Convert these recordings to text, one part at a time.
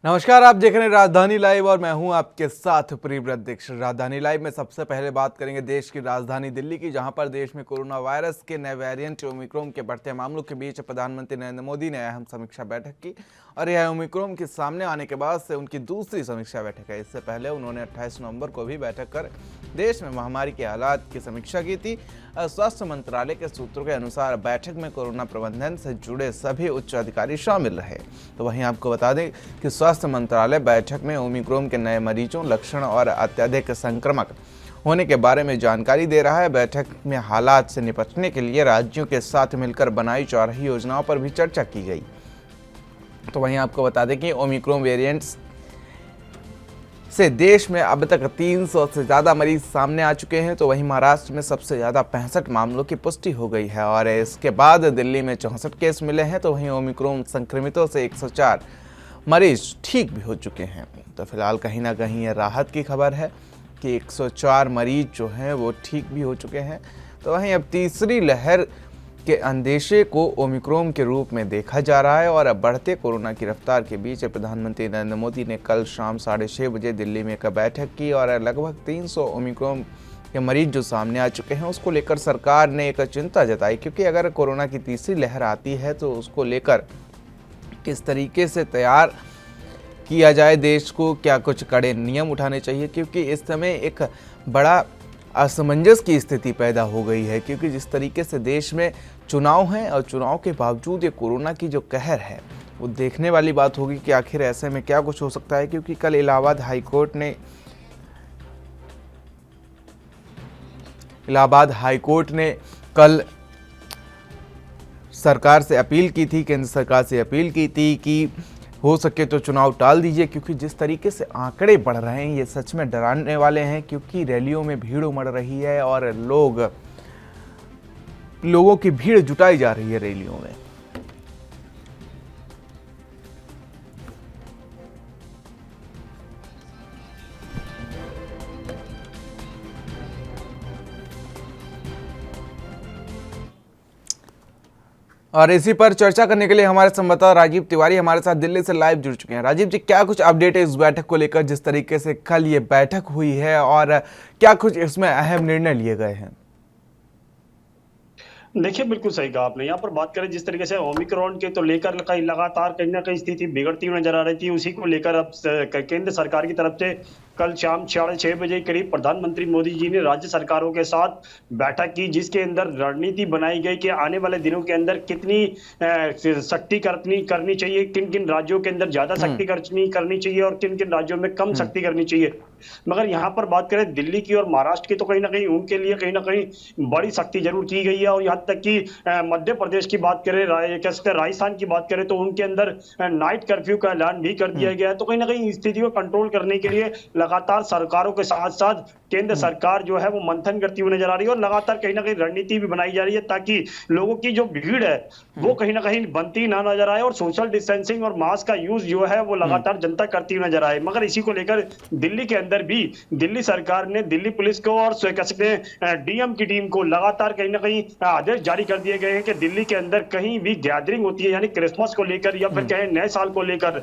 नमस्कार, आप देख रहे हैं राजधानी लाइव और मैं हूं आपके साथ प्रियव्रत दीक्षित। राजधानी लाइव में सबसे पहले बात करेंगे देश की राजधानी दिल्ली की, जहां पर देश में कोरोना वायरस के नए वेरिएंट ओमिक्रॉन के बढ़ते मामलों के बीच प्रधानमंत्री नरेंद्र मोदी ने अहम समीक्षा बैठक की और यह ओमिक्रॉन के सामने आने के बाद से उनकी दूसरी समीक्षा बैठक है। इससे पहले उन्होंने 28 नवंबर को भी बैठक कर देश में महामारी के हालात की समीक्षा की थी। स्वास्थ्य मंत्रालय के सूत्रों के अनुसार बैठक में कोरोना प्रबंधन से जुड़े सभी उच्च अधिकारी शामिल रहे। तो वहीं आपको बता दें कि स्वास्थ्य मंत्रालय बैठक में ओमिक्रॉन के नए मरीजों, लक्षण और अत्यधिक संक्रामक होने के बारे में जानकारी दे रहा है। बैठक में हालात से निपटने के लिए राज्यों के साथ मिलकर बनाई जा रही योजनाओं पर भी चर्चा की गई। तो वहीं आपको बता दें कि ओमिक्रॉन वेरिएंट्स से देश में अब तक 300 से ज़्यादा मरीज सामने आ चुके हैं। तो वहीं महाराष्ट्र में सबसे ज़्यादा 65 मामलों की पुष्टि हो गई है और इसके बाद दिल्ली में 64 केस मिले हैं। तो वहीं ओमिक्रॉन संक्रमितों से 104 मरीज ठीक भी हो चुके हैं। तो फिलहाल कहीं ना कहीं यह राहत की खबर है कि 104 मरीज जो हैं वो ठीक भी हो चुके हैं। तो वहीं अब तीसरी लहर के अंदेशे को ओमिक्रॉन के रूप में देखा जा रहा है और अब बढ़ते कोरोना की रफ्तार के बीच प्रधानमंत्री नरेंद्र मोदी ने कल शाम 6:30 बजे दिल्ली में एक बैठक की और लगभग 300 ओमिक्रॉन के मरीज जो सामने आ चुके हैं उसको लेकर सरकार ने एक चिंता जताई, क्योंकि अगर कोरोना की तीसरी लहर आती है तो उसको लेकर किस तरीके से तैयार किया जाए, देश को क्या कुछ कड़े नियम उठाने चाहिए, क्योंकि इस समय एक बड़ा असमंजस की स्थिति पैदा हो गई है। क्योंकि जिस तरीके से देश में चुनाव हैं और चुनाव के बावजूद ये कोरोना की जो कहर है वो देखने वाली बात होगी कि आखिर ऐसे में क्या कुछ हो सकता है। क्योंकि कल इलाहाबाद हाईकोर्ट ने कल सरकार से अपील की थी, केंद्र सरकार से अपील की थी कि हो सके तो चुनाव टाल दीजिए, क्योंकि जिस तरीके से आंकड़े बढ़ रहे हैं ये सच में डराने वाले हैं। क्योंकि रैलियों में भीड़ उमड़ रही है और लोगों की भीड़ जुटाई जा रही है रैलियों में। और इसी पर चर्चा करने के लिए हमारे संवाददाता राजीव तिवारी हमारे साथ दिल्ली से लाइव जुड़ चुके हैं। राजीव जी, क्या कुछ अपडेट है इस बैठक को लेकर, जिस तरीके से कल ये बैठक हुई है और क्या कुछ इसमें अहम निर्णय लिए गए हैं? देखिए, बिल्कुल सही कहा आपने। यहाँ पर बात करें जिस तरीके से ओमिक्रॉन के तो लेकर कहीं लगातार कहीं ना कहीं स्थिति बिगड़ती हुई नजर आ रही थी, उसी को लेकर अब केंद्र सरकार की तरफ से कल शाम 6:30 बजे करीब प्रधानमंत्री मोदी जी ने राज्य सरकारों के साथ बैठक की, जिसके अंदर रणनीति बनाई गई कि आने वाले दिनों के अंदर कितनी सख्ती करनी चाहिए, किन किन राज्यों के अंदर ज्यादा सख्ती करनी चाहिए और किन किन राज्यों में कम सख्ती करनी चाहिए। मगर यहाँ पर बात करें दिल्ली की और महाराष्ट्र की, तो कहीं ना कहीं उनके लिए कहीं ना कहीं बड़ी सख्ती जरूर की गई है। और यहाँ तक कि मध्य प्रदेश की बात करें, राजस्थान की बात करें, तो उनके अंदर नाइट कर्फ्यू का ऐलान भी कर दिया गया है। तो कहीं ना कहीं स्थिति को कंट्रोल करने के लिए लगातार सरकारों के साथ साथ केंद्र सरकार जो है वो मंथन करती हुई नजर आ रही है और लगातार कहीं ना कहीं रणनीति भी बनाई जा रही है, ताकि लोगों की जो भीड़ है वो कहीं ना कहीं बनती ना नजर आए और सोशल डिस्टेंसिंग और मास्क का यूज जो है वो लगातार जनता करती हुई नजर आए। मगर इसी को लेकर दिल्ली के अंदर भी दिल्ली सरकार ने दिल्ली पुलिस को और कह सकते हैं डीएम की टीम को लगातार कहीं ना कहीं आदेश जारी कर दिए गए हैं कि दिल्ली के अंदर कहीं भी गैदरिंग होती है, यानी क्रिसमस को लेकर या फिर कहें नए साल को लेकर,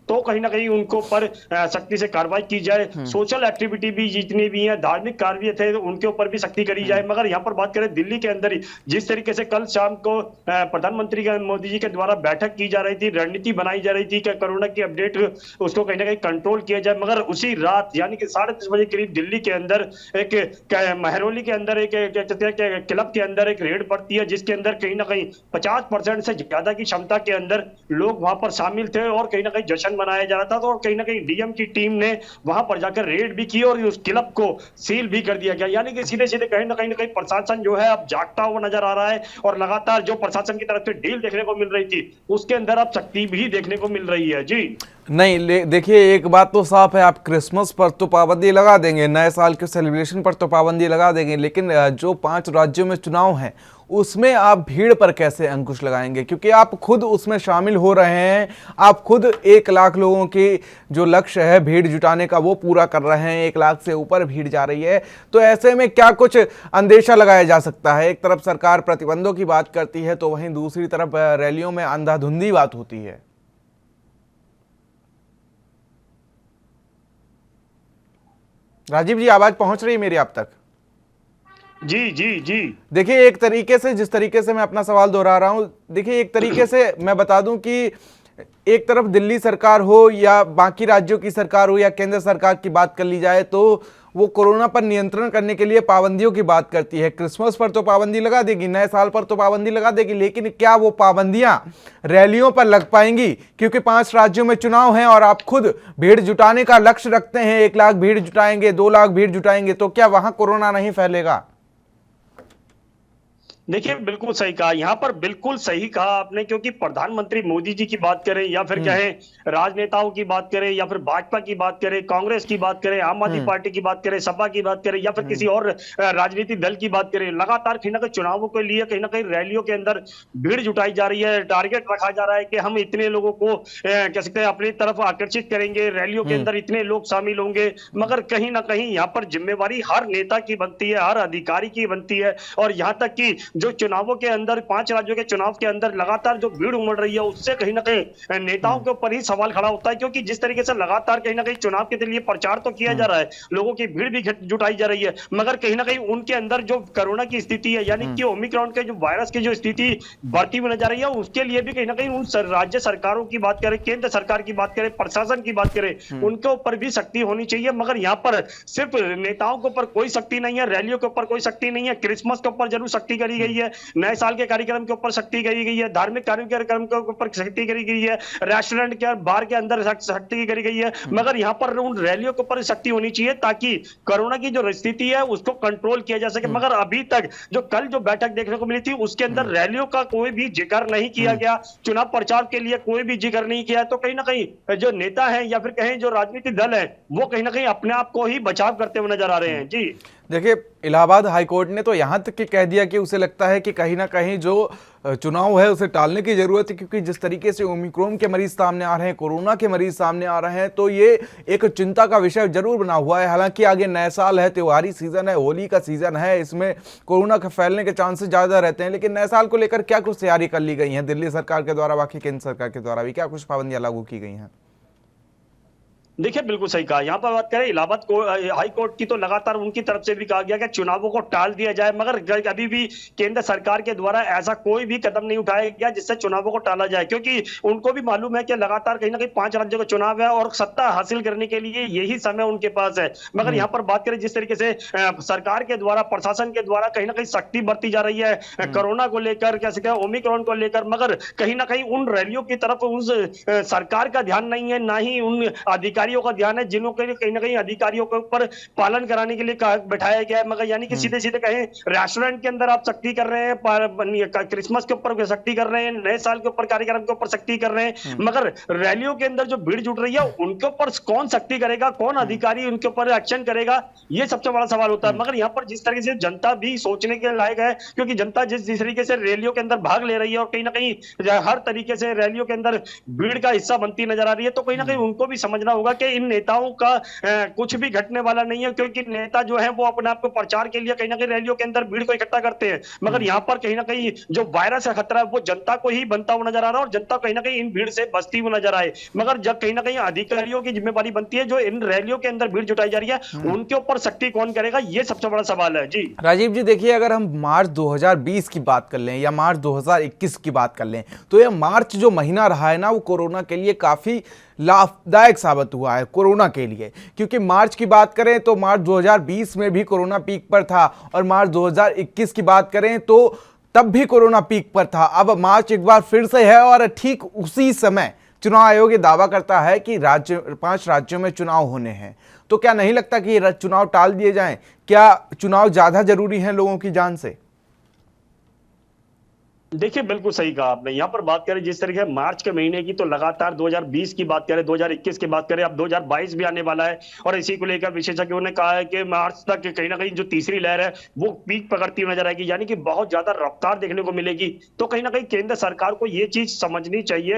तो कहीं ना कहीं उनको पर सख्ती से कार्रवाई की जाए। सोशल एक्टिविटी भी जितनी भी है, धार्मिक कार्य थे, तो उनके ऊपर भी सख्ती करी जाए। मगर यहाँ पर बात करें दिल्ली के अंदर ही जिस तरीके से कल शाम को प्रधानमंत्री मोदी जी के द्वारा बैठक की जा रही थी, रणनीति बनाई जा रही थी कि कोरोना की अपडेट उसको कहीं ना कहीं कंट्रोल किया जाए, मगर उसी रात यानी कि 10:30 बजे करीब दिल्ली के अंदर एक महरौली के अंदर एक क्लब के अंदर एक रेड पड़ती है, जिसके अंदर कहीं ना कहीं 50% से ज्यादा की क्षमता के अंदर लोग वहां पर शामिल थे और कहीं ना कहीं जश्न मनाया जा रहा था। तो कहीं ना कहीं डीएम की टीम ने वहां पर जाकर रेड भी की और उस क्लब को सील भी कर दिया गया। यानी कि सीधे सीधे कहीं ना कहीं प्रशासन जो है अब जागता हुआ नजर आ रहा है और लगातार जो प्रशासन की तरफ से डील देखने को मिल रही थी उसके अंदर अब सख्ती भी देखने को मिल रही है। जी नहीं, देखिए एक बात तो साफ है, आप क्रिसमस पर तो पाबंदी लगा देंगे, नए साल के सेलिब्रेशन पर तो पाबंदी लगा देंगे, लेकिन जो 5 राज्यों में चुनाव हैं उसमें आप भीड़ पर कैसे अंकुश लगाएंगे? क्योंकि आप खुद उसमें शामिल हो रहे हैं, आप खुद 1 लाख लोगों की जो लक्ष्य है भीड़ जुटाने का वो पूरा कर रहे हैं, 1 लाख से ऊपर भीड़ जा रही है। तो ऐसे में क्या कुछ अंदेशा लगाया जा सकता है? एक तरफ सरकार प्रतिबंधों की बात करती है तो वहीं दूसरी तरफ रैलियों में अंधाधुंधी बात होती है। राजीव जी, आवाज पहुंच रही है मेरी आप तक? जी जी जी। देखिए, एक तरीके से, जिस तरीके से मैं अपना सवाल दोहरा रहा हूं, देखिए एक तरीके से मैं बता दूं कि एक तरफ दिल्ली सरकार हो या बाकी राज्यों की सरकार हो या केंद्र सरकार की बात कर ली जाए तो वो कोरोना पर नियंत्रण करने के लिए पाबंदियों की बात करती है। क्रिसमस पर तो पाबंदी लगा देगी, नए साल पर तो पाबंदी लगा देगी, लेकिन क्या वो पाबंदियां रैलियों पर लग पाएंगी? क्योंकि 5 राज्यों में चुनाव हैं और आप खुद भीड़ जुटाने का लक्ष्य रखते हैं, 1 लाख भीड़ जुटाएंगे, 2 लाख भीड़ जुटाएंगे, तो क्या वहां कोरोना नहीं फैलेगा? देखिए बिल्कुल सही कहा, यहाँ पर बिल्कुल सही कहा आपने, क्योंकि प्रधानमंत्री मोदी जी की बात करें या फिर कहें राजनेताओं की बात करें या फिर भाजपा की बात करें, कांग्रेस की बात करें, आम आदमी पार्टी की बात करें, सपा की बात करें या फिर किसी और राजनीतिक दल की बात करें, लगातार कहीं ना कहीं चुनावों के लिए कहीं ना कहीं रैलियों के अंदर भीड़ जुटाई जा रही है। टारगेट रखा जा रहा है कि हम इतने लोगों को कह सकते हैं अपनी तरफ आकर्षित करेंगे, रैलियों के अंदर इतने लोग शामिल होंगे। मगर कहीं ना कहीं यहाँ पर जिम्मेवारी हर नेता की बनती है, हर अधिकारी की बनती है। और यहाँ तक कि जो चुनावों के अंदर 5 राज्यों के चुनाव के अंदर लगातार जो भीड़ उमड़ रही है, उससे कहीं ना कहीं नेताओं के ऊपर ही सवाल खड़ा होता है, क्योंकि जिस तरीके से लगातार कहीं ना कहीं चुनाव के लिए प्रचार तो किया जा रहा है, लोगों की भीड़ भी जुटाई जा रही है, मगर कहीं ना कहीं उनके अंदर जो कोरोना की स्थिति है, यानी कि ओमिक्रॉन के जो वायरस की जो स्थिति बढ़ती हुई नजर आ रही है, उसके लिए भी कहीं ना कहीं उन राज्य सरकारों की बात करें, केंद्र सरकार की बात करें, प्रशासन की बात करें, उनके ऊपर भी सख्ती होनी चाहिए। मगर यहाँ पर सिर्फ नेताओं के ऊपर कोई सख्ती नहीं है, रैलियों के ऊपर कोई सख्ती नहीं है। क्रिसमस के ऊपर जरूर सख्ती करी गई है, नए साल के कार्यक्रम के ऊपर सख्ती करी गई है, धार्मिक कार्यक्रम के ऊपर सख्ती करी गई है, रेस्टोरेंट के और बार के अंदर सख्ती करी गई है, मगर यहाँ पर उन रैलियों के ऊपर सख्ती होनी चाहिए ताकि कोरोना की जो स्थिति है उसको कंट्रोल किया जा सके। मगर अभी तक जो कल जो बैठक देखने को मिली थी, उसके अंदर रैलियों का कोई भी जिक्र नहीं किया गया, चुनाव प्रचार के लिए कोई भी जिक्र नहीं किया। तो कहीं ना कहीं जो नेता है या फिर कहें जो राजनीतिक दल है, वो कहीं ना कहीं अपने आप को ही बचाव करते हुए नजर आ रहे हैं। जी देखिए, इलाहाबाद हाईकोर्ट ने तो यहां तक कि कह दिया कि उसे लगता है कि कहीं ना कहीं जो चुनाव है उसे टालने की जरूरत है, क्योंकि जिस तरीके से ओमिक्रॉन के मरीज सामने आ रहे हैं, कोरोना के मरीज सामने आ रहे हैं, तो ये एक चिंता का विषय जरूर बना हुआ है। हालांकि आगे नया साल है, त्योहारी सीजन है, होली का सीजन है, इसमें कोरोना के फैलने के चांसेस ज्यादा रहते हैं, लेकिन नए साल को लेकर क्या कुछ तैयारी कर ली गई है दिल्ली सरकार के द्वारा, बाकी केंद्र सरकार के द्वारा भी क्या कुछ पाबंदियां लागू की गई हैं? देखिए बिल्कुल सही कहा, यहाँ पर बात करें इलाहाबाद हाई कोर्ट की, तो लगातार उनकी तरफ से भी कहा गया कि चुनावों को टाल दिया जाए, मगर अभी भी केंद्र सरकार के द्वारा ऐसा कोई भी कदम नहीं उठाया गया जिससे चुनावों को टाला जाए, क्योंकि उनको भी मालूम है कि लगातार कहीं ना कहीं 5 राज्यों का चुनाव है और सत्ता हासिल करने के लिए यही समय उनके पास है। मगर यहाँ पर बात करें जिस तरीके से सरकार के द्वारा, प्रशासन के द्वारा कहीं ना कहीं सख्ती बरती जा रही है कोरोना को लेकर, कह सकते हैं ओमिक्रॉन को लेकर, मगर कहीं ना कहीं उन रैलियों की तरफ उस सरकार का ध्यान नहीं है, ना ही उन अधिकारियों का ध्यान है जिन्हों के कहीं ना कहीं अधिकारियों के ऊपर पालन कराने के लिए बैठाया गया है। मगर यानी कि सीधे सीधे कहें रेस्टोरेंट के अंदर आप सख्ती कर रहे हैं, क्रिसमस के ऊपर सख्ती कर रहे हैं, नए साल के ऊपर कार्यक्रम के ऊपर सख्ती कर रहे हैं, मगर रैलियों के अंदर जो भीड़ जुट रही है उनके ऊपर कौन सख्ती करेगा, कौन अधिकारी उनके ऊपर एक्शन करेगा, ये सबसे बड़ा सवाल होता है। मगर यहाँ पर जिस तरीके से जनता भी सोचने के लायक है, क्योंकि जनता जिस तरीके से रैलियों के अंदर भाग ले रही है और कहीं ना कहीं हर तरीके से रैलियों के अंदर भीड़ का हिस्सा बनती नजर आ रही है, तो कहीं ना कहीं उनको भी समझना होगा कि इन नेताओं का कुछ भी घटने वाला नहीं है, क्योंकि नेता जो है वो अपने आप को प्रचार के लिए कहीं ना कहीं रैलियों के अंदर भीड़ को इकट्ठा करते हैं, मगर यहाँ पर कहीं ना कहीं जो वायरस का खतरा है वो जनता को ही बनता हुआ नजर आ रहा है और जनता कहीं ना कहीं इन भीड़ से बचती हुई नजर आए। मगर जब कहीं ना कहीं अधिकारियों की जिम्मेवारी बनती है, जो इन रैलियों के अंदर भीड़ जुटाई जा रही है उनके ऊपर सख्ती कौन करेगा, ये सबसे बड़ा सवाल है। जी राजीव जी, देखिए, अगर हम मार्च 2020 की बात कर लें या मार्च 2021 की बात कर लें, तो यह मार्च जो महीना रहा है ना, वो कोरोना के लिए काफी लाभदायक साबित हुआ है कोरोना के लिए। क्योंकि मार्च की बात करें तो मार्च 2020 में भी कोरोना पीक पर था और मार्च 2021 की बात करें तो तब भी कोरोना पीक पर था। अब मार्च एक बार फिर से है और ठीक उसी समय चुनाव आयोग ये दावा करता है कि 5 राज्यों में चुनाव होने हैं। तो क्या नहीं लगता कि ये चुनाव टाल दिए जाएं? क्या चुनाव ज्यादा जरूरी है लोगों की जान से? देखिए बिल्कुल सही कहा आपने, यहाँ पर बात करें जिस तरीके मार्च के महीने की, तो लगातार 2020 की बात करें, 2021 की बात करें, अब 2022 भी आने वाला है और इसी को लेकर विशेषज्ञों ने कहा है कि मार्च तक कहीं ना कहीं जो तीसरी लहर है वो पीक पकड़ती हुई नजर आएगी, यानी कि बहुत ज्यादा रफ्तार देखने को मिलेगी। तो कहीं ना कहीं केंद्र सरकार को ये चीज समझनी चाहिए,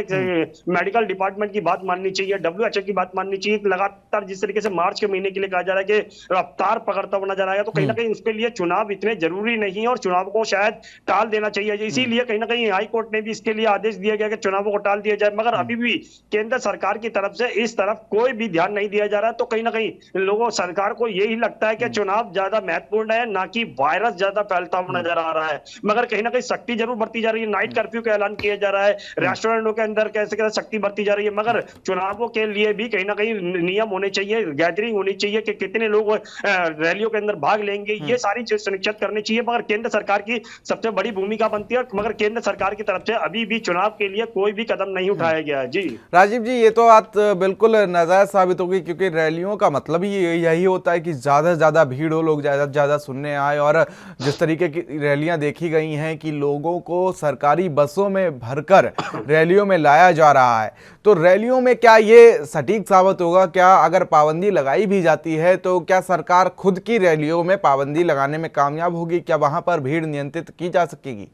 मेडिकल डिपार्टमेंट की बात माननी चाहिए, WHO की बात माननी चाहिए। लगातार जिस तरीके से मार्च के महीने के लिए कहा जा रहा है कि रफ्तार पकड़ता हुआ नजर आएगा, तो कहीं ना कहीं उसके लिए चुनाव इतने जरूरी नहीं है और चुनाव को शायद टाल देना चाहिए। इसीलिए कहीं ना कहीं हाई कोर्ट ने भी इसके लिए आदेश दिया गया कि चुनावों को टाल दिया जाए, मगर अभी भी केंद्र सरकार की तरफ से इस तरफ कोई भी ध्यान नहीं दिया जा रहा। तो कहीं ना कहीं लोगों सरकार को यही लगता है कि चुनाव ज्यादा महत्वपूर्ण है, ना कि वायरस ज्यादा फैलता हुआ नजर आ रहा है। मगर कहीं ना कहीं सख्ती जरूर बरती जा रही है, नाइट कर्फ्यू का ऐलान किया जा रहा है, रेस्टोरेंटों के अंदर कैसे कैसे सख्ती बरती जा रही है, मगर चुनावों के लिए भी कहीं ना कहीं नियम होने चाहिए, गैदरिंग होनी चाहिए कि कितने लोग रैलियों के अंदर भाग लेंगे, ये सारी चीज सुनिश्चित करनी चाहिए। मगर केंद्र सरकार की सबसे बड़ी भूमिका बनती है, मगर केंद्र सरकार की तरफ से अभी भी चुनाव के लिए कोई भी कदम नहीं उठाया गया है। जी राजीव जी, ये तो बात बिल्कुल नाजायज साबित होगी, क्योंकि रैलियों का मतलब ही यही होता है कि ज़्यादा से ज़्यादा भीड़ हो, लोग ज़्यादा से ज़्यादा सुनने आए। और जिस तरीके की रैलियां देखी गई हैं कि लोगों को सरकारी बसों में भरकर रैलियों में लाया जा रहा है, तो रैलियों में क्या ये सटीक साबित होगा? क्या अगर पाबंदी लगाई भी जाती है तो क्या सरकार खुद की रैलियों में पाबंदी लगाने में कामयाब होगी? क्या वहां पर भीड़ नियंत्रित की जा सकेगी?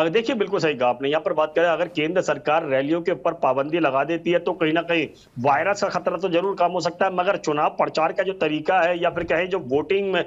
देखिए, बिल्कुल सही कहा आपने। यहाँ पर बात करें, अगर केंद्र सरकार रैलियों के ऊपर पाबंदी लगा देती है तो कहीं ना कहीं वायरस का खतरा तो जरूर कम हो सकता है, मगर चुनाव प्रचार का जो तरीका है या फिर कहें जो वोटिंग में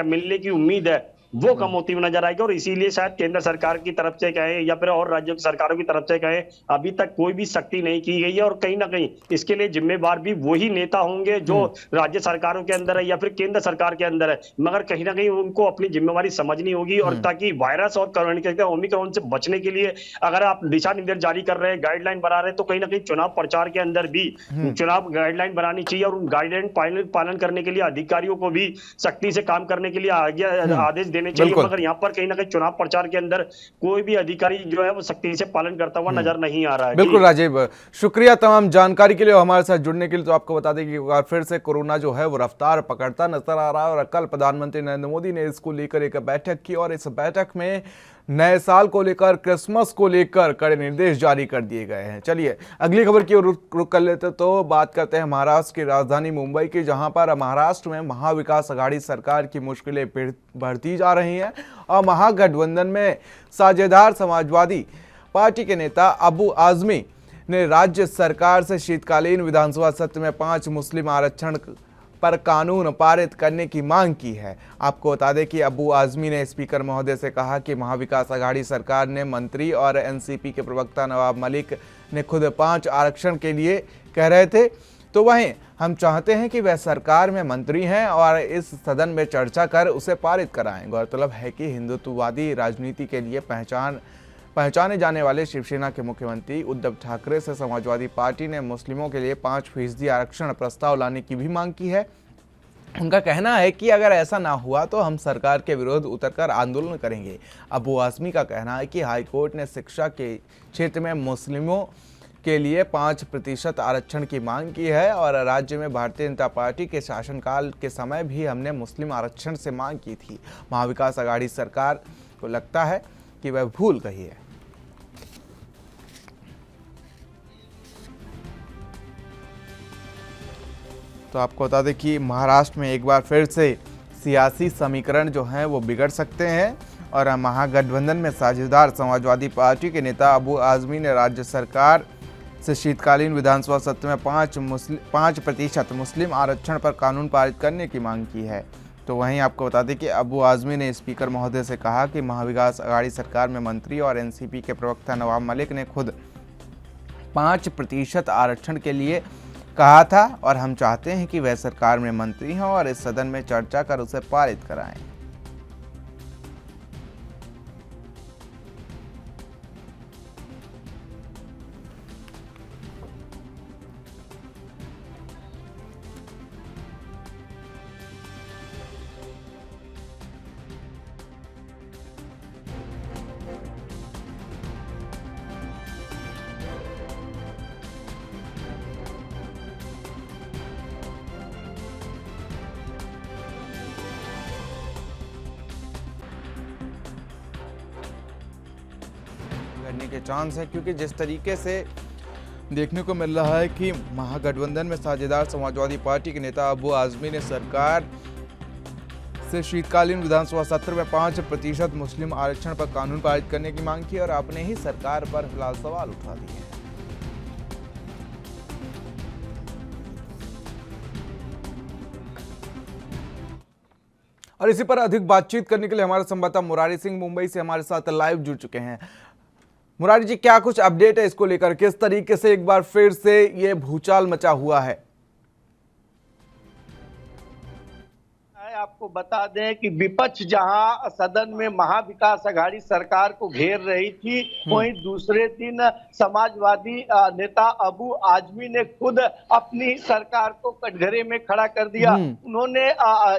मिलने की उम्मीद है वो कम होती हुई नजर आएगी। और इसीलिए शायद केंद्र सरकार की तरफ से कहें या फिर और राज्यों की सरकारों की तरफ से कहें, अभी तक कोई भी सख्ती नहीं की गई है। और कहीं ना कहीं इसके लिए जिम्मेवार भी वही नेता होंगे जो राज्य सरकारों के अंदर है या फिर केंद्र सरकार के अंदर है, मगर कहीं ना कहीं उनको अपनी जिम्मेवारी समझनी होगी। और ताकि वायरस और ओमिक्रॉन से बचने के लिए अगर आप दिशा निर्देश जारी कर रहे हैं, गाइडलाइन बना रहे हैं, तो कहीं ना कहीं चुनाव प्रचार के अंदर भी चुनाव गाइडलाइन बनानी चाहिए। और उन गाइडलाइन पालन करने के लिए अधिकारियों को भी सख्ती से काम करने के लिए आदेश देने चाहिए। मगर यहाँ पर कहीं ना कहीं चुनाव प्रचार के अंदर कोई भी अधिकारी जो है वो सख्ती से पालन करता हुआ नजर नहीं आ रहा है। बिल्कुल राजीव, शुक्रिया तमाम जानकारी के लिए और हमारे साथ जुड़ने के लिए। तो आपको बता दें कि एक बार फिर से कोरोना जो है वो रफ्तार पकड़ता नजर आ रहा है। और कल प्रधानमंत्री नरेंद्र मोदी ने इसको लेकर एक बैठक की और इस बैठक में नए साल को लेकर, क्रिसमस को लेकर कड़े निर्देश जारी कर दिए गए हैं। चलिए अगली खबर की ओर रुक कर लेते तो बात करते हैं महाराष्ट्र की राजधानी मुंबई की, जहां पर महाराष्ट्र में महाविकास अघाड़ी सरकार की मुश्किलें बढ़ती जा रही हैं और महागठबंधन में साझेदार समाजवादी पार्टी के नेता अबू आजमी ने राज्य सरकार से शीतकालीन विधानसभा सत्र में 5 मुस्लिम आरक्षण पर कानून पारित करने की मांग की है। आपको बता दें कि अबू आजमी ने स्पीकर महोदय से कहा कि महाविकास अघाड़ी सरकार ने मंत्री और एनसीपी के प्रवक्ता नवाब मलिक ने खुद 5 आरक्षण के लिए कह रहे थे, तो वहीं हम चाहते हैं कि वह सरकार में मंत्री हैं और इस सदन में चर्चा कर उसे पारित कराएं। गौरतलब है कि हिंदुत्ववादी राजनीति के लिए पहचाने जाने वाले शिवसेना के मुख्यमंत्री उद्धव ठाकरे से समाजवादी पार्टी ने मुस्लिमों के लिए 5% आरक्षण प्रस्ताव लाने की भी मांग की है। उनका कहना है कि अगर ऐसा ना हुआ तो हम सरकार के विरुद्ध उतरकर आंदोलन करेंगे। अबू आजमी का कहना है कि हाईकोर्ट ने शिक्षा के क्षेत्र में मुस्लिमों के लिए 5% आरक्षण की मांग की है और राज्य में भारतीय जनता पार्टी के शासनकाल के समय भी हमने मुस्लिम आरक्षण से मांग की थी। महाविकास अघाड़ी सरकार को लगता है कि वह भूल गई है। तो आपको बता दें कि महाराष्ट्र में एक बार फिर से सियासी समीकरण जो हैं वो बिगड़ सकते हैं और महागठबंधन में साझेदार समाजवादी पार्टी के नेता अबू आजमी ने राज्य सरकार से शीतकालीन विधानसभा सत्र में 5% मुस्लिम आरक्षण पर कानून पारित करने की मांग की है। तो वहीं आपको बता दें कि अबू आजमी ने स्पीकर महोदय से कहा कि महाविकास अघाड़ी सरकार में मंत्री और एनसीपी के प्रवक्ता नवाब मलिक ने खुद 5% आरक्षण के लिए कहा था और हम चाहते हैं कि वह सरकार में मंत्री हों और इस सदन में चर्चा कर उसे पारित कराएं। करने के चांस है, क्योंकि जिस तरीके से देखने को मिल रहा है कि महागठबंधन में साझेदार समाजवादी पार्टी के नेता अबू आजमी ने सरकार से शीतकालीन विधानसभा सत्र में 5% मुस्लिम आरक्षण पर कानून पारित करने की मांग की और अपने ही सरकार पर फिलहाल सवाल उठा दिए हैं। और इसी पर अधिक बातचीत करने के लिए हमारे संवाददाता मुरारी सिंह मुंबई से हमारे साथ लाइव जुड़ चुके हैं। मुरारी जी, क्या कुछ अपडेट है इसको लेकर, किस तरीके से एक बार फिर से ये भूचाल मचा हुआ है? आपको बता दें कि विपक्ष जहां सदन में महाविकास आघाड़ी सरकार को घेर रही थी, वहीं दूसरे दिन समाजवादी नेता अबू आजमी ने खुद अपनी सरकार को कटघरे में खड़ा कर दिया। उन्होंने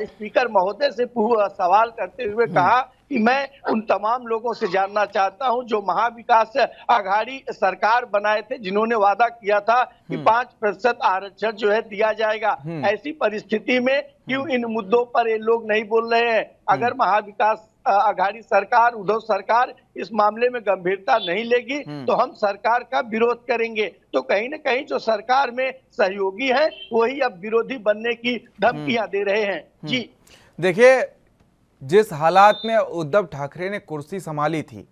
स्पीकर महोदय से सवाल करते हुए कहा कि मैं उन तमाम लोगों से जानना चाहता हूं जो महाविकास आघाड़ी सरकार बनाए थे, जिन्होंने वादा किया था कि 5% आरक्षण जो है दिया जाएगा। ऐसी परिस्थिति में क्यों इन मुद्दों पर ये लोग नहीं बोल रहे हैं? अगर महाविकास आघाड़ी सरकार, उद्धव सरकार इस मामले में गंभीरता नहीं लेगी तो हम सरकार का विरोध करेंगे। तो कहीं ना कहीं जो सरकार में सहयोगी है वही अब विरोधी बनने की धमकियां दे रहे हैं। जी देखिए, जिस हालात में उद्धव ठाकरे ने कुर्सी संभाली थी,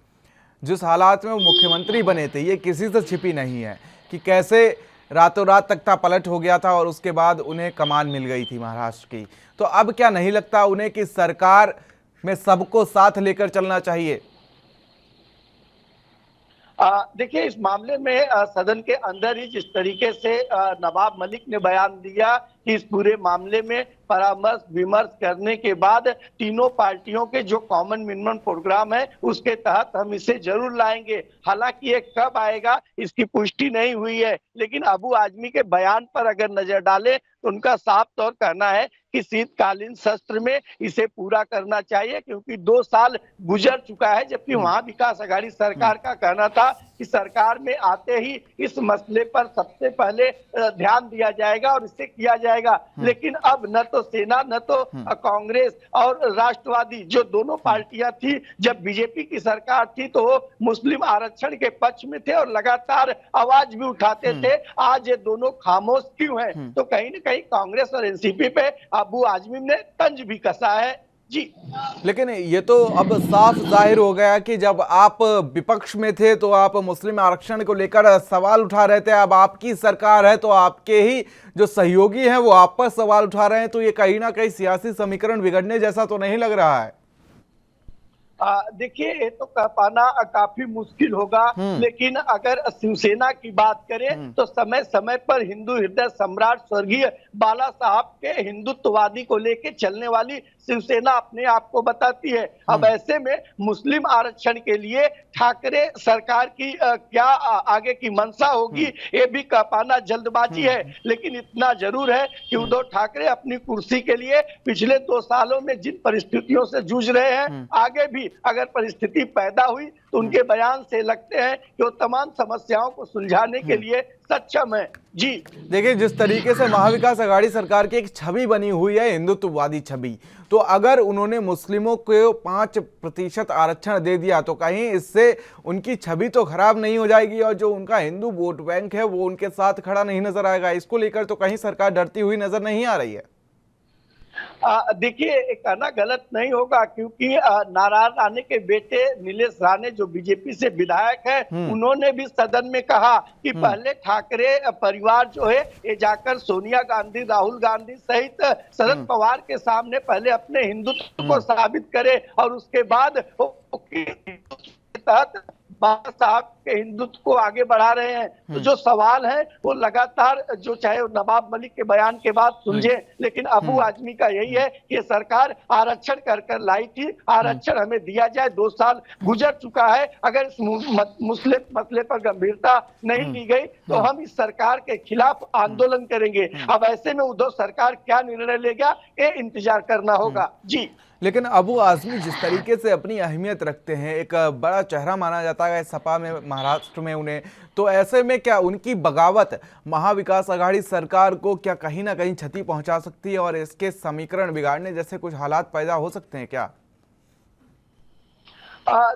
जिस हालात में वो मुख्यमंत्री बने थे, ये किसी से छिपी नहीं है कि कैसे रातों रात तख्ता पलट हो गया था और उसके बाद उन्हें कमान मिल गई थी महाराष्ट्र की। तो अब क्या नहीं लगता उन्हें कि सरकार में सबको साथ लेकर चलना चाहिए? देखिए, इस मामले में सदन के अंदर ही जिस तरीके से नवाब मलिक ने बयान दिया कि इस पूरे मामले में परामर्श विमर्श करने के बाद तीनों पार्टियों के जो कॉमन मिनिमम प्रोग्राम है उसके तहत हम इसे जरूर लाएंगे। हालांकि ये कब आएगा इसकी पुष्टि नहीं हुई है, लेकिन अबू आजमी के बयान पर अगर नजर डालें तो उनका साफ तौर कहना है कि शीतकालीन सत्र में इसे पूरा करना चाहिए, क्योंकि 2 साल गुजर चुका है। जबकि वहां विकास आघाड़ी सरकार का कहना था कि सरकार में आते ही इस मसले पर सबसे पहले ध्यान दिया जाएगा और इसे किया जाएगा। लेकिन अब न तो सेना, न तो कांग्रेस और राष्ट्रवादी, जो दोनों पार्टियां थी जब बीजेपी की सरकार थी तो वो मुस्लिम आरक्षण के पक्ष में थे और लगातार आवाज भी उठाते थे। आज ये दोनों खामोश क्यों हैं? तो कहीं ना कहीं कांग्रेस और एनसीपी पे अबू आजमी ने तंज भी कसा है। जी, लेकिन ये तो अब साफ जाहिर हो गया कि जब आप विपक्ष में थे तो आप मुस्लिम आरक्षण को लेकर सवाल उठा रहे थे, अब आपकी सरकार है तो आपके ही जो सहयोगी हैं वो आप पर सवाल उठा रहे हैं। तो ये कहीं ना कहीं सियासी समीकरण बिगड़ने जैसा तो नहीं लग रहा है? देखिए, ये तो कह पाना काफी मुश्किल होगा, लेकिन अगर शिवसेना की बात करें तो समय समय पर हिंदू हृदय सम्राट स्वर्गीय बाला साहब के हिंदुत्ववादी को लेकर चलने वाली शिवसेना अपने आप को बताती है। अब ऐसे में मुस्लिम आरक्षण के लिए ठाकरे सरकार की क्या आगे की मंशा होगी ये भी कह पाना जल्दबाजी है। लेकिन इतना जरूर है कि उद्धव ठाकरे अपनी कुर्सी के लिए पिछले 2 सालों में जिन परिस्थितियों से जूझ रहे हैं, आगे भी अगर परिस्थिति पैदा हुई तो उनके बयान से लगते हैं कि वो तमाम समस्याओं को सुलझाने के लिए सक्षम है। जी, देखिए, जिस तरीके से महाविकास आघाड़ी सरकार की एक छवि बनी हुई है, हिंदुत्ववादी छवि, तो अगर उन्होंने मुस्लिमों को 5% आरक्षण दे दिया तो कहीं इससे उनकी छवि तो खराब नहीं हो जाएगी और जो उनका हिंदू वोट बैंक है वो उनके साथ खड़ा नहीं नजर आएगा? इसको लेकर तो कहीं सरकार डरती हुई नजर नहीं आ रही है? देखिए, कहना गलत नहीं होगा, क्योंकि नारायण राणे के बेटे नीलेश राणे जो बीजेपी से विधायक है, उन्होंने भी सदन में कहा कि पहले ठाकरे परिवार जो है ये जाकर सोनिया गांधी, राहुल गांधी सहित शरद पवार के सामने पहले अपने हिंदुत्व को साबित करे और उसके बाद तहत बाबा साहब के हिंदुत्व को आगे बढ़ा रहे हैं। तो जो सवाल है वो लगातार, जो चाहे नवाब मलिक के बयान के बाद सुलझे, लेकिन अबू आजमी का यही है कि सरकार आरक्षण कर लाई थी, आरक्षण हमें दिया जाए। 2 साल गुजर चुका है, अगर इस मुस्लिम मसले पर गंभीरता नहीं ली गई तो हम इस सरकार के खिलाफ आंदोलन करेंगे। अब ऐसे में उद्धव सरकार क्या निर्णय लेगा ये इंतजार करना होगा। जी, लेकिन अबू आजमी जिस तरीके से अपनी अहमियत रखते हैं, एक बड़ा चेहरा माना जाता है सपा में, महाराष्ट्र में उन्हें, तो ऐसे में क्या उनकी बगावत महाविकास आघाड़ी सरकार को क्या कहीं ना कहीं क्षति पहुंचा सकती है और इसके समीकरण बिगाड़ने जैसे कुछ हालात पैदा हो सकते हैं क्या?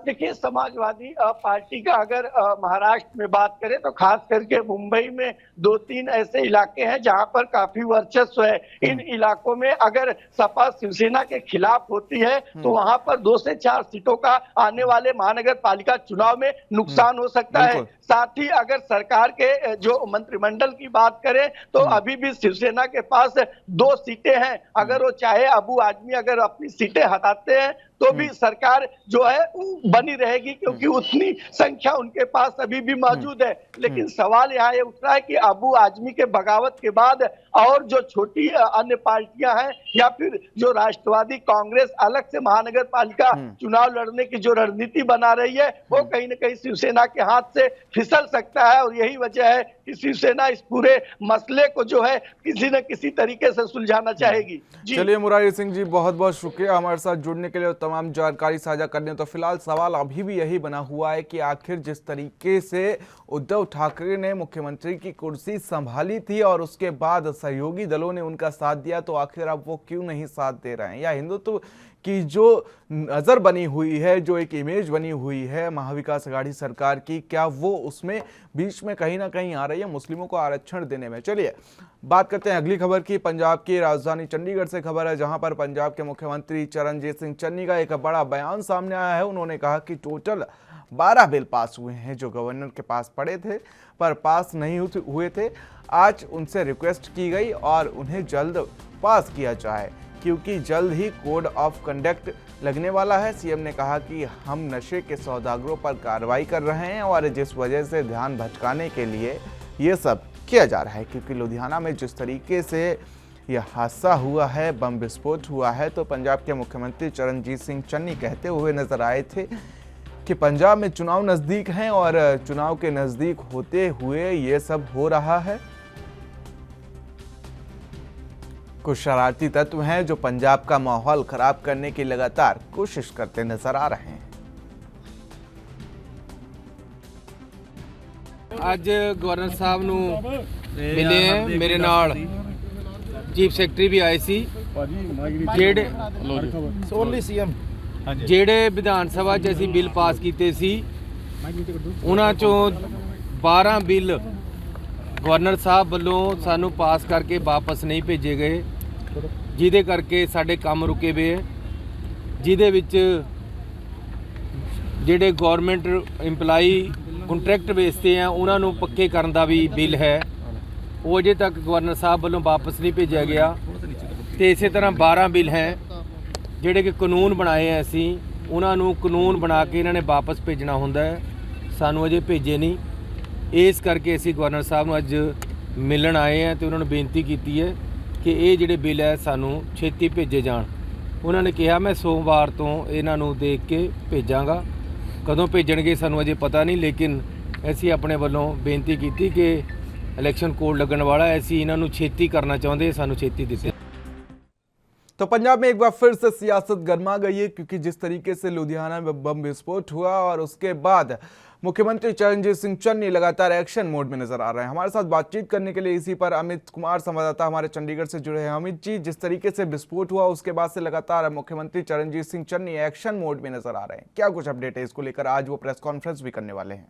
देखिए, समाजवादी पार्टी का अगर महाराष्ट्र में बात करें तो खास करके मुंबई में 2-3 ऐसे इलाके हैं जहां पर काफी वर्चस्व है। इन इलाकों में अगर सपा शिवसेना के खिलाफ होती है तो वहां पर 2 से 4 सीटों का आने वाले महानगर पालिका चुनाव में नुकसान हो सकता है। साथ ही अगर सरकार के जो मंत्रिमंडल की बात करें तो अभी भी शिवसेना के पास 2 सीटें हैं। अगर वो चाहे अबू आजमी अगर अपनी सीटें हटाते हैं तो भी सरकार जो है बनी रहेगी, क्योंकि उतनी संख्या उनके पास अभी भी मौजूद है। लेकिन सवाल यहाँ ये उठ रहा है कि अबू आजमी के बगावत के बाद और जो छोटी अन्य पार्टियां हैं या फिर जो राष्ट्रवादी कांग्रेस अलग से महानगर पालिका चुनाव लड़ने की जो रणनीति बना रही है वो कहीं न कहीं शिवसेना के हाथ से फिसल सकता है। और यही वजह है कि शिवसेना इस पूरे मसले को जो है किसी न किसी तरीके से सुलझाना चाहेगी। चलिए मुरारी सिंह जी, बहुत बहुत शुक्रिया हमारे साथ जुड़ने के लिए और तमाम जानकारी साझा करने। तो फिलहाल सवाल अभी भी यही बना हुआ है कि आखिर जिस तरीके से उद्धव ठाकरे ने मुख्यमंत्री की कुर्सी संभाली थी और उसके बाद सहयोगी दलों ने उनका साथ दिया, तो आखिर अब वो क्यों नहीं साथ दे रहे हैं? या हिंदुत्व की जो नज़र बनी हुई है, जो एक इमेज बनी हुई है महाविकास अघाड़ी सरकार की, क्या वो उसमें बीच में कहीं ना कहीं आ रही है मुस्लिमों को आरक्षण देने में? चलिए बात करते हैं अगली खबर की। पंजाब की राजधानी चंडीगढ़ से खबर है, जहां पर पंजाब के मुख्यमंत्री चरणजीत सिंह चन्नी का एक बड़ा बयान सामने आया है। उन्होंने कहा कि टोटल 12 बिल पास हुए हैं जो गवर्नर के पास पड़े थे पर पास नहीं हुए थे। आज उनसे रिक्वेस्ट की गई और उन्हें जल्द पास किया जाए, क्योंकि जल्द ही कोड ऑफ कंडक्ट लगने वाला है। सीएम ने कहा कि हम नशे के सौदागरों पर कार्रवाई कर रहे हैं और जिस वजह से ध्यान भटकाने के लिए ये सब किया जा रहा है, क्योंकि लुधियाना में जिस तरीके से यह हादसा हुआ है, बम विस्फोट हुआ है, तो पंजाब के मुख्यमंत्री चरणजीत सिंह चन्नी कहते हुए नजर आए थे कि पंजाब में चुनाव नज़दीक हैं और चुनाव के नज़दीक होते हुए ये सब हो रहा है। कुछ शरारती तत्व हैं जो पंजाब का माहौल खराब करने की लगातार कोशिश करते नजर आ रहे हैं। ਅੱਜ ਗਵਰਨਰ ਸਾਹਿਬ ਨੂੰ ਮਿਲੇ ਆ, ਮੇਰੇ ਨਾਲ ਚੀਫ ਸੈਕਟਰੀ ਵੀ ਆਏ ਸੀ। ਜਿਹੜੇ ਵਿਧਾਨ ਸਭਾ 'ਚ ਅਸੀਂ ਬਿੱਲ ਪਾਸ ਕੀਤੇ ਸੀ ਉਹਨਾਂ 'ਚੋਂ 12 ਬਿੱਲ ਗਵਰਨਰ ਸਾਹਿਬ ਵੱਲੋਂ ਸਾਨੂੰ ਪਾਸ ਕਰਕੇ ਵਾਪਸ ਨਹੀਂ ਭੇਜੇ ਗਏ, ਜਿਹਦੇ ਕਰਕੇ ਸਾਡੇ ਕੰਮ ਰੁਕੇ ਹੋਏ ਹੈ। ਜਿਹਦੇ ਵਿੱਚ ਜਿਹੜੇ ਗਵਰਨਮੈਂਟ ਇੰਪਲਾਈ ਕੰਟਰੈਕਟ ਬੇਸ ਤੇ ਆ ਉਹਨਾਂ ਨੂੰ ਪੱਕੇ ਕਰਨ ਦਾ ਵੀ ਬਿੱਲ ਹੈ, ਉਹ ਅਜੇ ਤੱਕ ਗਵਰਨਰ ਸਾਹਿਬ ਵੱਲੋਂ ਵਾਪਸ ਨਹੀਂ ਭੇਜਿਆ ਗਿਆ। ਤੇ ਇਸੇ ਤਰ੍ਹਾਂ 12 ਬਿੱਲ ਹੈ ਜਿਹੜੇ ਕਿ ਕਾਨੂੰਨ ਬਣਾਏ ਆ, ਅਸੀਂ ਉਹਨਾਂ ਨੂੰ ਕਾਨੂੰਨ ਬਣਾ ਕੇ ਇਹਨਾਂ ਨੇ ਵਾਪਸ ਭੇਜਣਾ ਹੁੰਦਾ ਹੈ, ਸਾਨੂੰ ਅਜੇ ਭੇਜੇ ਨਹੀਂ। ਇਸ ਕਰਕੇ ਅਸੀਂ ਗਵਰਨਰ ਸਾਹਿਬ ਨੂੰ ਅੱਜ ਮਿਲਣ ਆਏ ਆ ਤੇ ਉਹਨਾਂ ਨੂੰ ਬੇਨਤੀ ਕੀਤੀ ਹੈ ਕਿ ਇਹ ਜਿਹੜੇ ਬਿੱਲ ਹੈ ਸਾਨੂੰ ਛੇਤੀ ਭੇਜੇ ਜਾਣ। ਉਹਨਾਂ ਨੇ ਕਿਹਾ ਮੈਂ ਸੋਮਵਾਰ ਤੋਂ ਇਹਨਾਂ ਨੂੰ ਦੇਖ ਕੇ ਭੇਜਾਂਗਾ, ਕਦੋਂ ਭੇਜਣਗੇ ਸਾਨੂੰ ਅਜੇ ਪਤਾ ਨਹੀਂ, ਲੇਕਿਨ ਅਸੀਂ ਆਪਣੇ ਵੱਲੋਂ ਬੇਨਤੀ ਕੀਤੀ ਕਿ ਇਲੈਕਸ਼ਨ ਕੋਡ ਲੱਗਣ वाला है, ਅਸੀਂ ਇਹਨਾਂ ਨੂੰ ਛੇਤੀ ਕਰਨਾ ਚਾਹੁੰਦੇ, ਸਾਨੂੰ ਛੇਤੀ ਦਿੱਤੇ। तो पंजाब में एक बार फिर से सियासत गर्मा गई है, क्योंकि जिस तरीके से लुधियाना में बम विस्फोट हुआ और उसके बाद मुख्यमंत्री चरणजीत सिंह चन्नी लगातार एक्शन मोड में नजर आ रहे हैं। हमारे साथ बातचीत करने के लिए इसी पर अमित कुमार संवाददाता हमारे चंडीगढ़ से जुड़े हैं। अमित जी, जिस तरीके से विस्फोट हुआ उसके बाद से लगातार मुख्यमंत्री चरणजीत सिंह चन्नी एक्शन मोड में नजर आ रहे हैं, क्या कुछ अपडेट है इसको लेकर? आज वो प्रेस कॉन्फ्रेंस भी करने वाले हैं।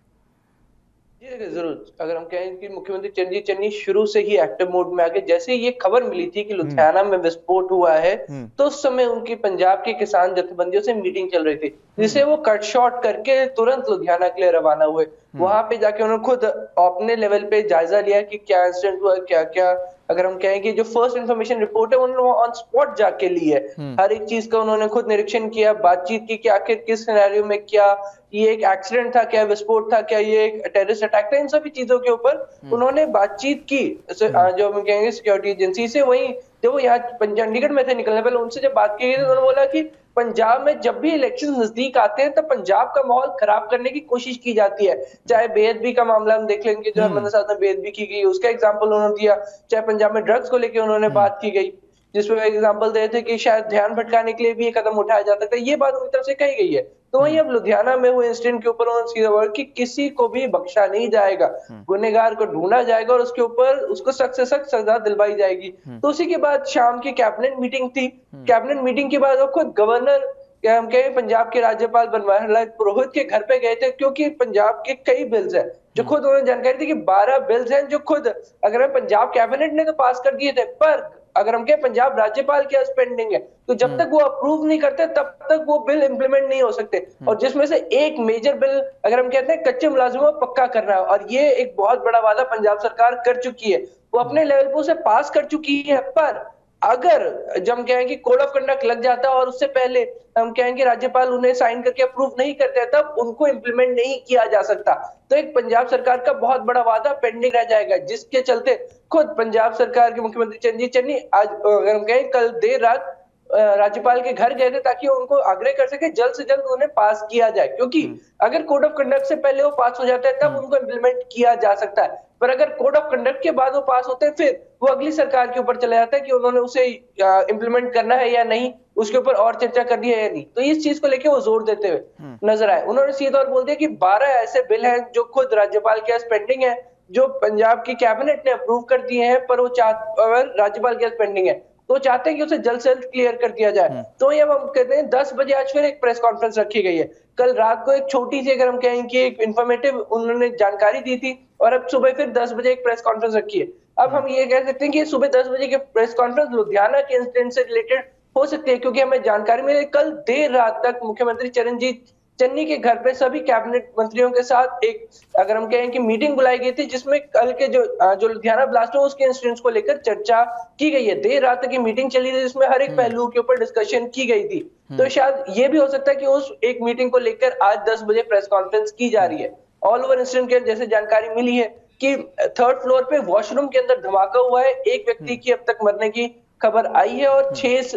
जी जरूर, अगर हम कहें कि मुख्यमंत्री चरणजीत चन्नी शुरू से ही एक्टिव मोड में आ गए। जैसे ये खबर मिली थी कि लुधियाना में विस्फोट हुआ है तो उस समय उनकी पंजाब के किसान जत्थेबंदियों से मीटिंग चल रही थी, जिसे वो कट शॉर्ट करके तुरंत लुधियाना के लिए रवाना हुए। वहां पे जाके उन्होंने खुद अपने लेवल पे जायजा लिया कि क्या इंसिडेंट हुआ, क्या क्या अगर हम कहें कि जो फर्स्ट इन्फॉर्मेशन रिपोर्ट है उन्होंने ऑन स्पॉट जाके ली है, हर एक चीज का उन्होंने खुद निरीक्षण किया, बातचीत की कि आखिर किस सिनेरियो में क्या ये एक एक्सीडेंट था, क्या विस्फोट था, क्या ये एक टेररिस्ट अटैक था, इन सभी चीजों के ऊपर उन्होंने बातचीत की जो हम कहेंगे सिक्योरिटी एजेंसी से। वहीं जब वो यहाँ चंडीगढ़ में थे निकलने पहले उनसे जब बात की गई तो उन्होंने बोला कि पंजाब में जब भी इलेक्शन नजदीक आते हैं तब पंजाब का माहौल खराब करने की कोशिश की जाती है। चाहे बेअदबी का मामला हम देख लेंगे, जो हरमंदर साहब में बेअदबी की गई उसका एग्जाम्पल उन्होंने दिया, चाहे पंजाब में ड्रग्स को लेकर उन्होंने बात की गई जिसमें एग्जाम्पल दे थे कि शायद ध्यान भटकाने के लिए भी ये कदम उठाया जा सकता है, ये बात उनकी तरफ से कही गई है। तो वहीं अब लुधियाना में हुए इंसिडेंट के ऊपर उन्होंने सीधा बोला कि किसी को भी बख्शा नहीं जाएगा, गुनहगार को ढूंढा जाएगा और उसके ऊपर उसको सख्त से सख्त सजा दिलवाई जाएगी। तो उसी के बाद शाम की कैबिनेट मीटिंग थी, कैबिनेट मीटिंग के बाद वो खुद गवर्नर क्या हम कहें पंजाब के राज्यपाल बनवारी लाल पुरोहित के घर पे गए थे, क्योंकि पंजाब के कई बिल्स हैं जो खुद उन्होंने जानकारी दी कि 12 बिल्स हैं जो खुद अगर हम पंजाब कैबिनेट ने तो पास कर दिए थे, पर अगर हम कहें पंजाब राज्यपाल के पेंडिंग है, तो जब तक वो अप्रूव नहीं करते तब तक वो बिल इंप्लीमेंट नहीं हो सकते। और जिसमें से एक मेजर बिल अगर हम कहते हैं कच्चे मुलाजिमों को पक्का करना है, और ये एक बहुत बड़ा वादा पंजाब सरकार कर चुकी है, वो अपने लेवल पर उसे पास कर चुकी है। पर अगर जब हम कहें कि कोड ऑफ कंडक्ट लग जाता है और उससे पहले हम कहें कि राज्यपाल उन्हें साइन करके अप्रूव नहीं करते, तब उनको इंप्लीमेंट नहीं किया जा सकता। तो एक पंजाब सरकार का बहुत बड़ा वादा पेंडिंग रह जाएगा, जिसके चलते खुद पंजाब सरकार के मुख्यमंत्री चरणजीत चन्नी आज अगर हम कहें कल देर रात राज्यपाल के घर गए थे, ताकि उनको आग्रह कर सके जल्द से जल्द उन्हें पास किया जाए, क्योंकि अगर कोड ऑफ कंडक्ट से पहले वो पास हो जाता है तब उनको इम्प्लीमेंट किया जा सकता है, पर अगर कोड ऑफ कंडक्ट के बाद वो पास होते हैं फिर वो अगली सरकार के ऊपर चला जाता है कि उन्होंने उसे इम्प्लीमेंट करना है या नहीं, उसके ऊपर और चर्चा करनी है या नहीं। तो इस चीज को लेकर वो जोर देते हुए नजर आए। उन्होंने सीधे तौर बोल दिया कि 12 ऐसे बिल हैं जो खुद राज्यपाल के पास पेंडिंग है, जो पंजाब की कैबिनेट ने अप्रूव कर दिए हैं, पर वो राज्यपाल के पास पेंडिंग है, तो चाहते हैं कि उसे जल्द से जल्द क्लियर कर दिया जाए। तो ये हम कहते हैं 10 बजे आज फिर एक प्रेस कॉन्फ्रेंस रखी गई है। कल रात को एक छोटी सी अगर हम कहें कि एक इन्फॉर्मेटिव उन्होंने जानकारी दी थी, और अब सुबह फिर 10 बजे एक प्रेस कॉन्फ्रेंस रखी है। अब हम ये कह सकते हैं कि सुबह 10 बजे की प्रेस कॉन्फ्रेंस लुधियाना के इंसिडेंट से रिलेटेड हो सकती है, क्योंकि हमें जानकारी मिली कल देर रात तक मुख्यमंत्री चरणजीत चन्नी के घर पे सभी कैबिनेट मंत्रियों के साथ एक अगर हम कहें कि मीटिंग बुलाई गई थी, जिसमें कल के जो लुधियाना ब्लास्ट हो उसके इंसिडेंट्स को लेकर चर्चा की गई है। देर रात तक ये मीटिंग चली थी, जिसमें हर एक पहलू के ऊपर डिस्कशन की गई थी। तो शायद ये भी हो सकता है कि उस एक मीटिंग को लेकर आज 10 बजे प्रेस कॉन्फ्रेंस की जा रही है। ऑल ओवर इंसिडेंट के जैसे जानकारी मिली है कि 3rd फ्लोर पे वॉशरूम के अंदर धमाका हुआ है, एक व्यक्ति की अब तक मरने की खबर आई है और 6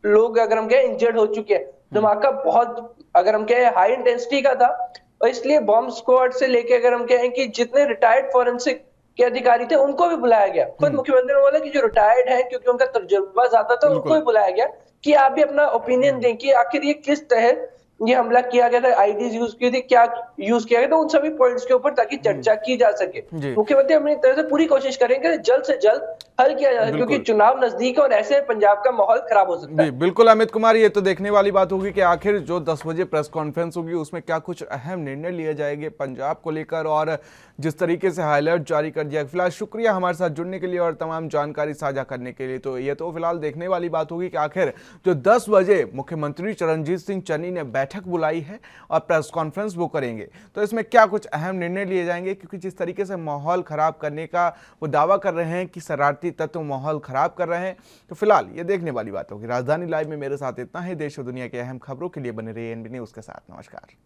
लोग अगर हम कहें इंजर्ड हो चुके हैं। धमाका बहुत अगर हम कहें हाई इंटेंसिटी का था, और इसलिए बॉम्ब स्क्वाड से लेके अगर हम कहें कि जितने रिटायर्ड फॉरेंसिक के अधिकारी थे उनको भी बुलाया गया। खुद मुख्यमंत्री ने बोला कि जो रिटायर्ड है, क्योंकि उनका तजुर्बा ज्यादा था, उनको भी बुलाया गया कि आप भी अपना ओपिनियन दें कि आखिर ये किस तरह ये हमला किया गया था, आईडीज यूज की थी, क्या यूज किया गया था, उन सभी पॉइंट्स के ऊपर, ताकि चर्चा की जा सके। मुख्यमंत्री अपनी तरफ से पूरी कोशिश करेंगे जल्द से जल्द हल किया जा सके, क्योंकि चुनाव नजदीक है और ऐसे पंजाब का माहौल खराब हो सकता है। बिल्कुल अमित कुमार, ये तो देखने वाली बात होगी कि आखिर जो 10 बजे प्रेस कॉन्फ्रेंस होगी उसमें क्या कुछ अहम निर्णय लिए जाएंगे पंजाब को लेकर, और जिस तरीके से हाईलाइट जारी कर दिया। फिलहाल शुक्रिया हमारे साथ जुड़ने के लिए और तमाम जानकारी साझा करने के लिए। तो ये तो फिलहाल देखने वाली बात होगी कि आखिर जो 10 बजे मुख्यमंत्री चरणजीत सिंह चन्नी ने बैठक बुलाई है और प्रेस कॉन्फ्रेंस वो करेंगे, तो इसमें क्या कुछ अहम निर्णय लिए जाएंगे, क्योंकि जिस तरीके से माहौल खराब करने का वो दावा कर रहे हैं कि शरारती तत्व माहौल खराब कर रहे हैं, तो फिलहाल ये देखने वाली बात होगी। राजधानी लाइव में मेरे साथ इतना ही। देश और दुनिया की अहम खबरों के लिए बने रहिए एनबी न्यूज़ के साथ। नमस्कार।